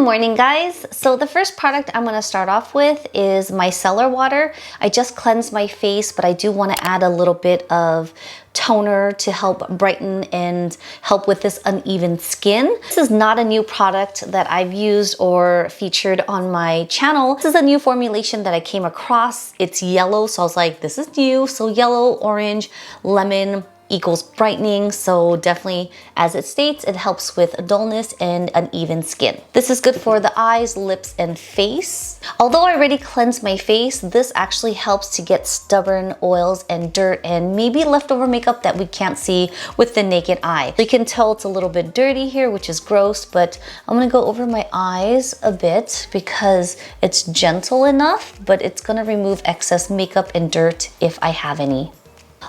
morning, guys. So the first product I'm going to start off with is micellar water. I just cleansed my face, but I do want to add a little bit of toner to help brighten and help with this uneven skin. This is not a new product that I've used or featured on my channel. This is a new formulation that I came across. It's yellow, so I was like, this is new. So yellow, orange, lemon equals brightening, so definitely, as it states, it helps with dullness and uneven skin. This is good for the eyes, lips, and face. Although I already cleansed my face, this actually helps to get stubborn oils and dirt and maybe leftover makeup that we can't see with the naked eye. You can tell it's a little bit dirty here, which is gross, but I'm gonna go over my eyes a bit because it's gentle enough, but it's gonna remove excess makeup and dirt if I have any.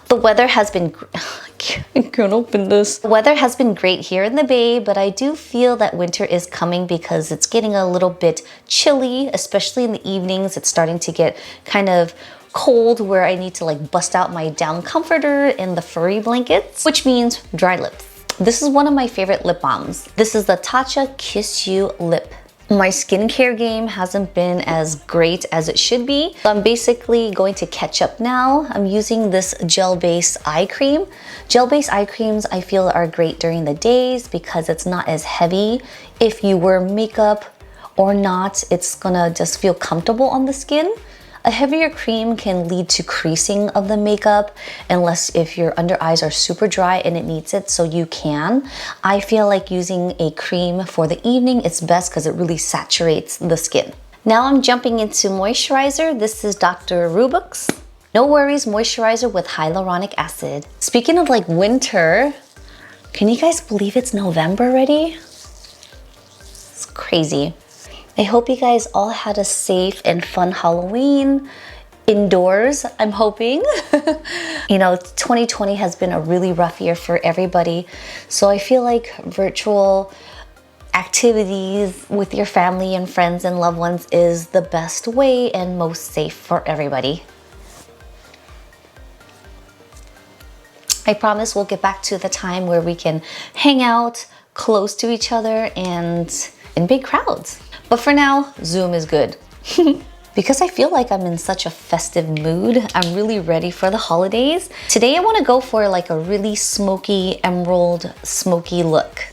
The weather has been, I can't open this. The weather has been great here in the Bay, but I do feel that winter is coming because it's getting a little bit chilly, especially in the evenings. It's starting to get kind of cold where I need to like bust out my down comforter and the furry blankets, which means dry lips. This is one of my favorite lip balms. This is the Tatcha Kissu lip. My skincare game hasn't been as great as it should be, so I'm basically going to catch up now. I'm using this gel-based eye cream. Gel-based eye creams I feel are great during the days because it's not as heavy. If you wear makeup or not, it's gonna just feel comfortable on the skin. A heavier cream can lead to creasing of the makeup unless if your under eyes are super dry and it needs it, so you can. I feel like using a cream for the evening is best because it really saturates the skin. Now I'm jumping into moisturizer. This is Dr. Rubux No Worries Moisturizer with Hyaluronic Acid. Speaking of like winter, can you guys believe it's November already? It's crazy. I hope you guys all had a safe and fun Halloween indoors, I'm hoping. You know, 2020 has been a really rough year for everybody. So I feel like virtual activities with your family and friends and loved ones is the best way and most safe for everybody. I promise we'll get back to the time where we can hang out close to each other and in big crowds. But for now, Zoom is good. Because I feel like I'm in such a festive mood, I'm really ready for the holidays. Today I want to go for like a really smoky, emerald, smoky look.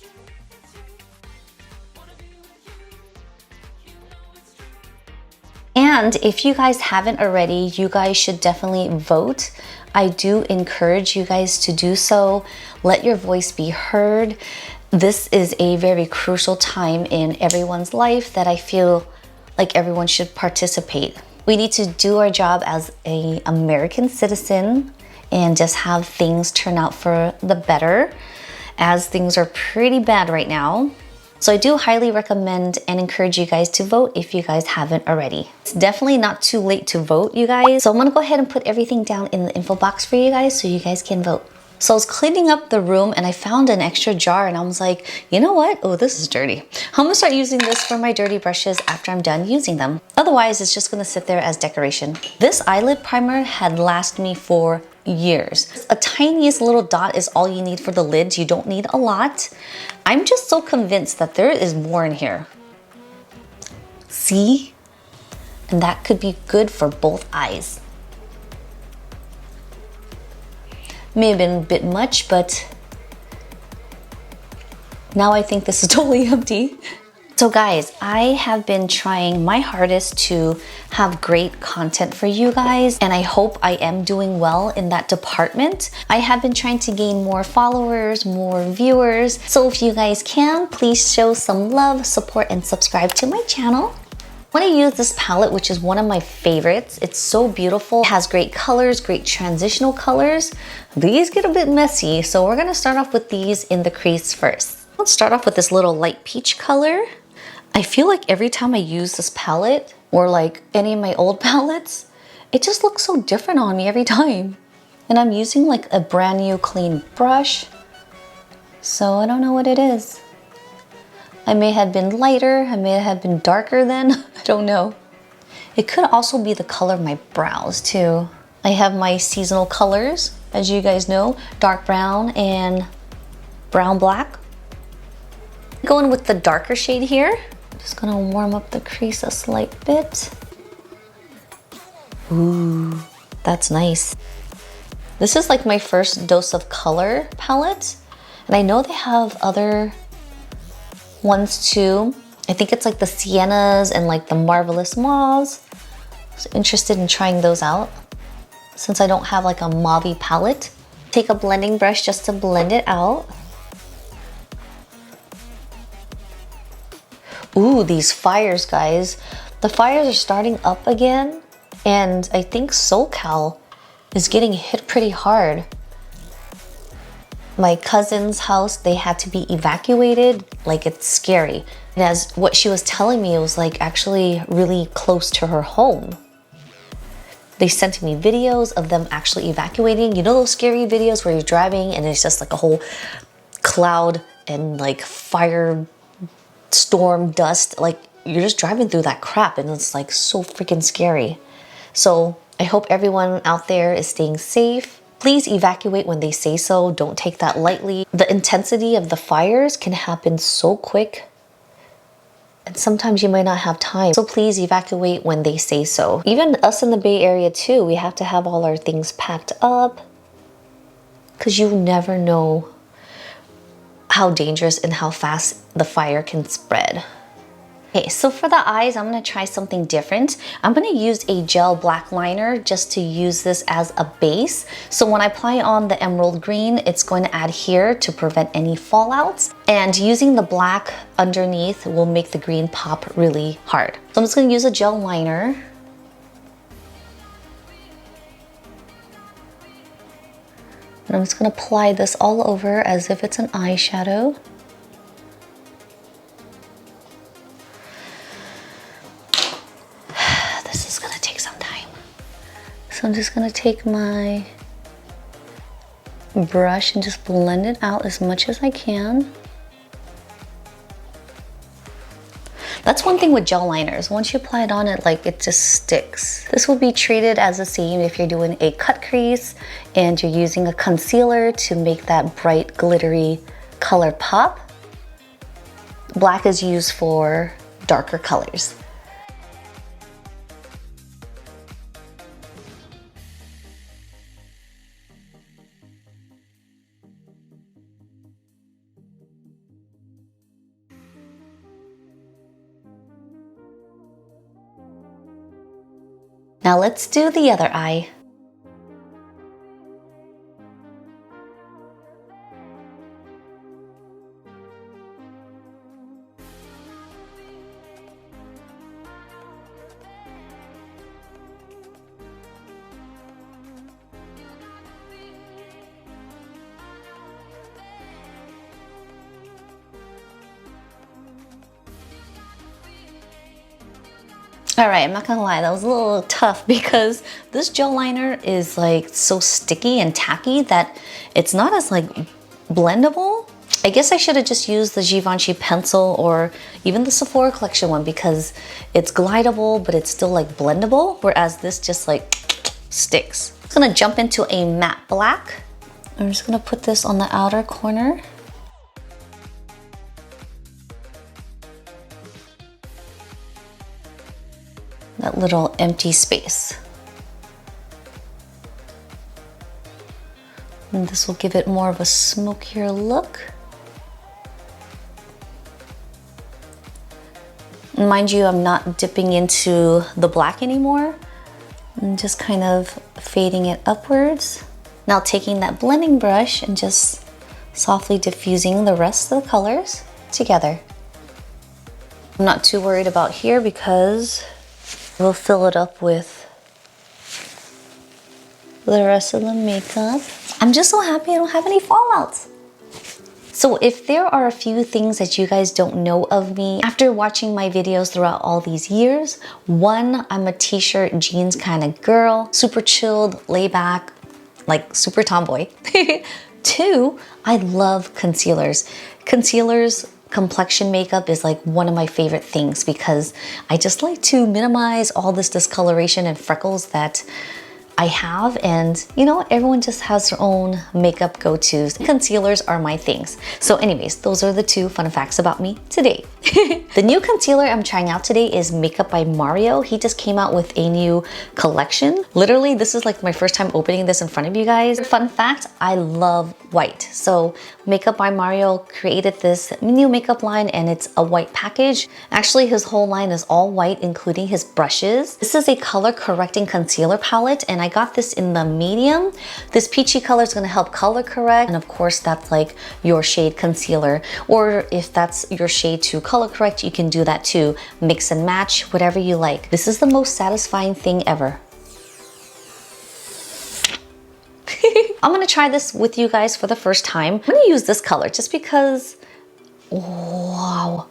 And if you guys haven't already, you guys should definitely vote. I do encourage you guys to do so. Let your voice be heard. This is a very crucial time in everyone's life that I feel like everyone should participate. We need to do our job as an American citizen and just have things turn out for the better, as things are pretty bad right now. So I do highly recommend and encourage you guys to vote if you guys haven't already. It's definitely not too late to vote, you guys. So I'm gonna go ahead and put everything down in the info box for you guys so you guys can vote. So I was cleaning up the room and I found an extra jar and I was like, you know what? Oh, this is dirty. I'm gonna start using this for my dirty brushes after I'm done using them. Otherwise, it's just gonna sit there as decoration. This eyelid primer had lasted me for years. A tiniest little dot is all you need for the lids. You don't need a lot. I'm just so convinced that there is more in here. See? And that could be good for both eyes. May have been a bit much, but now I think this is totally empty. So guys, I have been trying my hardest to have great content for you guys, and I hope I am doing well in that department. I have been trying to gain more followers, more viewers. So if you guys can, please show some love, support, and subscribe to my channel. I'm gonna use this palette, which is one of my favorites. It's so beautiful. It has great colors, great transitional colors. These get a bit messy, so we're gonna start off with these in the crease first. Let's start off with this little light peach color. I feel like every time I use this palette, or like any of my old palettes, it just looks so different on me every time. And I'm using like a brand new clean brush, so I don't know what it is. I may have been lighter, I may have been darker then, I don't know. It could also be the color of my brows too. I have my seasonal colors, as you guys know, dark brown and brown black. Going with the darker shade here. Just gonna warm up the crease a slight bit. Ooh, that's nice. This is like my first dose of color palette. And I know they have other ones too. I think it's like the siennas and like the marvelous mauves. I was interested in trying those out since I don't have like a mauve palette. Take a blending brush just to blend it out. Ooh, these fires, guys. The fires are starting up again, and I think SoCal is getting hit pretty hard. My cousin's house, they had to be evacuated. Like, it's scary. And as what she was telling me, it was like actually really close to her home. They sent me videos of them actually evacuating. You know those scary videos where you're driving and it's just like a whole cloud and like fire, storm, dust. Like, you're just driving through that crap and it's like so freaking scary. So I hope everyone out there is staying safe. Please evacuate when they say so. Don't take that lightly. The intensity of the fires can happen so quick, and sometimes you might not have time. So please evacuate when they say so. Even us in the Bay Area too, we have to have all our things packed up because you never know how dangerous and how fast the fire can spread. Okay, so for the eyes, I'm gonna try something different. I'm gonna use a gel black liner just to use this as a base. So when I apply on the emerald green, it's going to adhere to prevent any fallouts. And using the black underneath will make the green pop really hard. So I'm just gonna use a gel liner. And I'm just gonna apply this all over as if it's an eyeshadow. So I'm just gonna take my brush and just blend it out as much as I can. That's one thing with gel liners. Once you apply it on, it just sticks. This will be treated as the same if you're doing a cut crease and you're using a concealer to make that bright glittery color pop. Black is used for darker colors. Now let's do the other eye. All right, I'm not gonna lie, that was a little tough because this gel liner is like so sticky and tacky that it's not as like blendable. I guess I should have just used the Givenchy pencil or even the Sephora collection one because it's glidable, but it's still like blendable, whereas this just like sticks. I'm gonna jump into a matte black. I'm just gonna put this on the outer corner. That little empty space. And this will give it more of a smokier look. Mind you, I'm not dipping into the black anymore. I'm just kind of fading it upwards. Now taking that blending brush and just softly diffusing the rest of the colors together. I'm not too worried about here because we'll fill it up with the rest of the makeup. I'm just so happy I don't have any fallouts. So if there are a few things that you guys don't know of me after watching my videos throughout all these years, one, I'm a t-shirt jeans kind of girl, super chilled, laid back, like super tomboy. Two, I love concealers. Concealers, complexion makeup is like one of my favorite things because I just like to minimize all this discoloration and freckles that I have, and you know, everyone just has their own makeup go-tos. Concealers are my things. So anyways, those are the two fun facts about me today. The new concealer I'm trying out today is Makeup by Mario. He just came out with a new collection. Literally, this is like my first time opening this in front of you guys. Fun fact, I love white. So Makeup by Mario created this new makeup line and it's a white package. Actually, his whole line is all white, including his brushes. This is a color correcting concealer palette and I got this in the medium. This peachy color is gonna help color correct. And of course, that's like your shade concealer. Or if that's your shade to color correct, you can do that too. Mix and match, whatever you like. This is the most satisfying thing ever. I'm gonna try this with you guys for the first time. I'm gonna use this color just because, wow,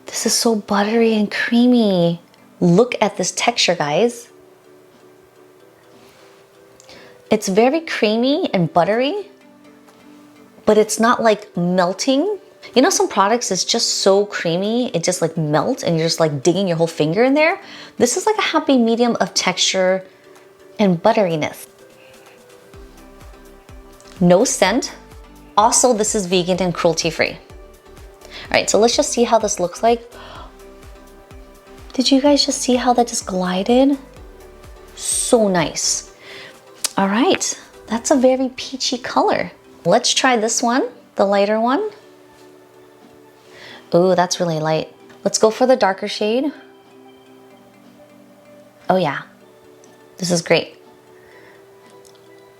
this is so buttery and creamy. Look at this texture, guys. It's very creamy and buttery, but it's not like melting. You know, some products is just so creamy, it just like melts and you're just like digging your whole finger in there. This is like a happy medium of texture and butteriness. No scent. Also, this is vegan and cruelty free. All right, so let's just see how this looks like. Did you guys just see how that just glided? So nice. All right, that's a very peachy color. Let's try this one, the lighter one. Ooh, that's really light. Let's go for the darker shade. Oh yeah, this is great.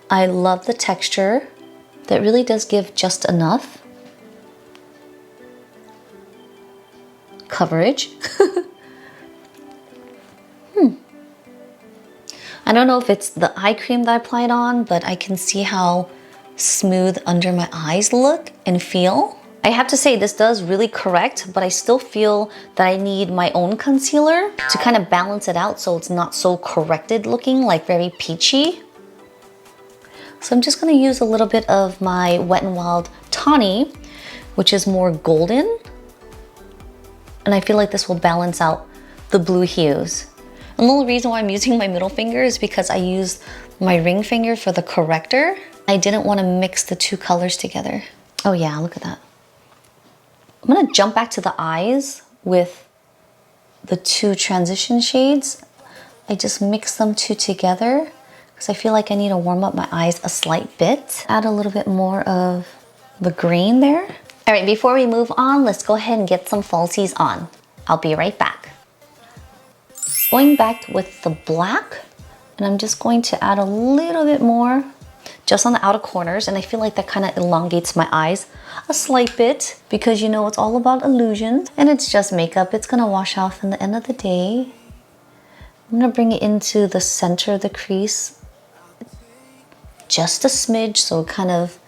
I love the texture. That really does give just enough coverage. I don't know if it's the eye cream that I applied on, but I can see how smooth under my eyes look and feel. I have to say this does really correct, but I still feel that I need my own concealer to kind of balance it out so it's not so corrected looking, like very peachy. So I'm just gonna use a little bit of my Wet n Wild Tawny, which is more golden. And I feel like this will balance out the blue hues. And the only reason why I'm using my middle finger is because I used my ring finger for the corrector. I didn't want to mix the two colors together. Oh yeah, look at that. I'm gonna jump back to the eyes with the two transition shades. I just mix them two together because I feel like I need to warm up my eyes a slight bit. Add a little bit more of the green there. All right, before we move on, let's go ahead and get some falsies on. I'll be right back. Going back with the black, and I'm just going to add a little bit more just on the outer corners, and I feel like that kind of elongates my eyes a slight bit because you know it's all about illusions and it's just makeup. It's gonna wash off in the end of the day. I'm gonna bring it into the center of the crease, just a smidge so it kind of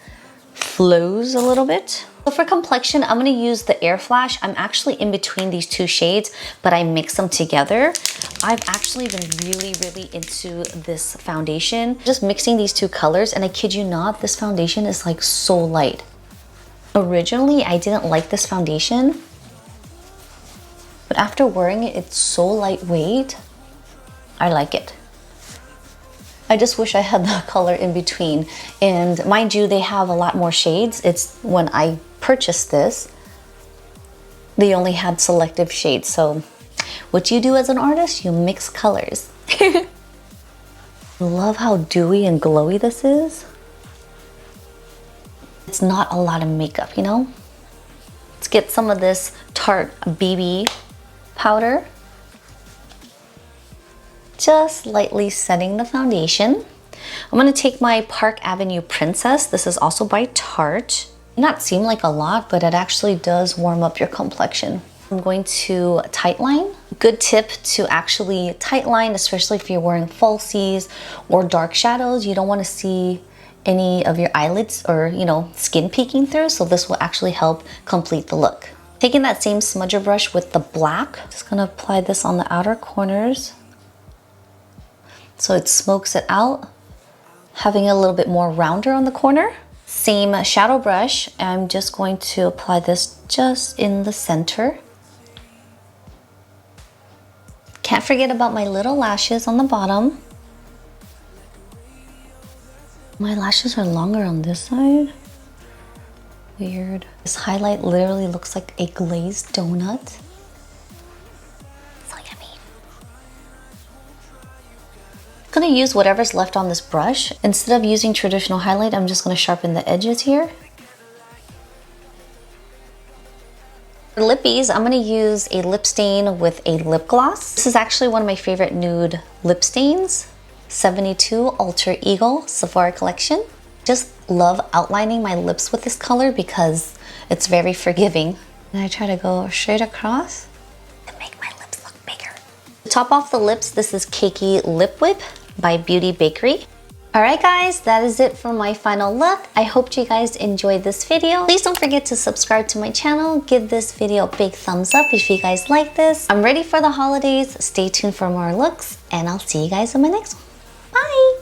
flows a little bit. So for complexion, I'm gonna use the Airflash. I'm actually in between these two shades, but I mix them together. I've actually been really into this foundation. Just mixing these two colors, and I kid you not, this foundation is like so light. Originally, I didn't like this foundation, but after wearing it, it's so lightweight. I like it. I just wish I had the color in between. And mind you, they have a lot more shades. It's when I purchased this, they only had selective shades. So what you do as an artist, you mix colors. Love how dewy and glowy this is. It's not a lot of makeup, you know? Let's get some of this Tarte BB powder. Just lightly setting the foundation. I'm gonna take my Park Avenue Princess. This is also by Tarte. Not seem like a lot, but it actually does warm up your complexion. I'm going to tightline. Good tip to actually tightline, especially if you're wearing falsies or dark shadows. You don't want to see any of your eyelids or, you know, skin peeking through. So this will actually help complete the look. Taking that same smudger brush with the black, just gonna apply this on the outer corners so it smokes it out, having a little bit more rounder on the corner. Same shadow brush, I'm just going to apply this just in the center. Can't forget about my little lashes on the bottom. My lashes are longer on this side. Weird. This highlight literally looks like a glazed donut. I'm gonna use whatever's left on this brush. Instead of using traditional highlight, I'm just gonna sharpen the edges here. For lippies, I'm gonna use a lip stain with a lip gloss. This is actually one of my favorite nude lip stains. 72 Alter Eagle Sephora collection. Just love outlining my lips with this color because it's very forgiving. And I try to go straight across to make my lips look bigger. To top off the lips, this is Cakey Lip Whip by Beauty Bakerie. Alright guys, that is it for my final look. I hope you guys enjoyed this video. Please don't forget to subscribe to my channel. Give this video a big thumbs up if you guys like this. I'm ready for the holidays. Stay tuned for more looks and I'll see you guys in my next one. Bye!